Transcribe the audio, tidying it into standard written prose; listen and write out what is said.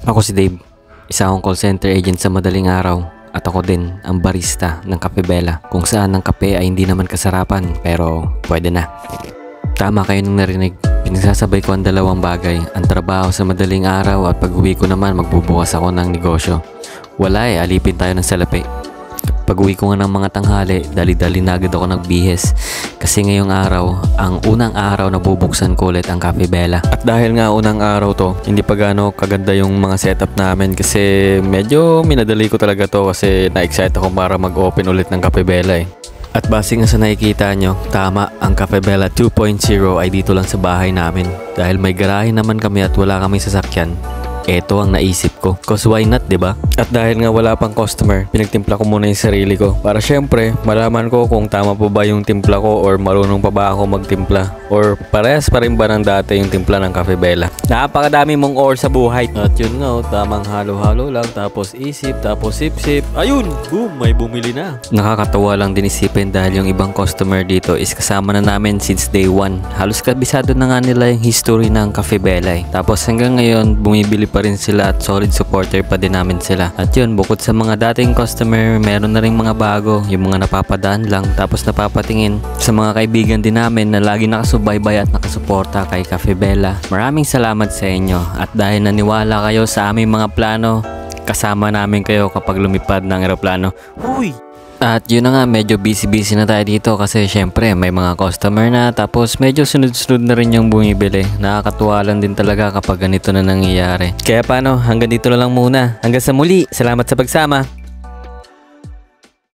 Ako si Dave, isa akong call center agent sa madaling araw at ako din ang barista ng Cafe Bella, kung saan ang kape ay hindi naman kasarapan pero pwede na. Tama kayo nung narinig, pinagsasabay ko ang dalawang bagay, ang trabaho sa madaling araw at pag-uwi ko naman magbubukas ako ng negosyo. Wala alipin tayo ng salapi. Pag-uwi ko nga ng mga tanghali, dali-dali na agad ako nagbihes. Kasi ngayong araw, ang unang araw na bubuksan ko ulit ang Cafe Bella. At dahil nga unang araw to, hindi pa gaano kaganda yung mga setup namin kasi medyo minadali ko talaga to kasi na-excite ako para mag-open ulit ng Cafe Bella At base nga sa nakikita nyo, tama, ang Cafe Bella 2.0 ay dito lang sa bahay namin. Dahil may garahe naman kami at wala kami sasakyan, eto ang naisip ko. Cause why not, diba? At dahil nga wala pang customer, pinagtimpla ko muna yung sarili ko. Para syempre, malaman ko kung tama pa ba yung timpla ko or marunong pa ba ako magtimpla. Or parehas pa rin ba ng dati yung timpla ng Cafe Bella. Napakadami mong or sa buhay. At yun nga, tamang halo-halo lang. Tapos isip, tapos sip-sip. Ayun! Boom! May bumili na. Nakakatawa lang din isipin dahil yung ibang customer dito is kasama na namin since day 1. Halos kabisado na nga nila yung history ng Cafe Bella Tapos hanggang ngayon, bumibili pa rin sila at solid supporter pa din namin sila. At yun, bukod sa mga dating customer, meron na rin mga bago, yung mga napapadaan lang tapos napapatingin. Sa mga kaibigan din namin na lagi nakasubaybay at nakasuporta kay Cafe Bella, maraming salamat sa inyo. At dahil naniwala kayo sa aming mga plano, kasama namin kayo kapag lumipad ng eroplano. Huy! At yun na nga, medyo busy na tayo dito kasi syempre may mga customer na tapos medyo sunod-sunod na rin yung bumibili. Nakakatuwa lang din talaga kapag ganito na nangyayari. Kaya paano, hanggang dito na lang muna. Hanggang sa muli, salamat sa pagsama.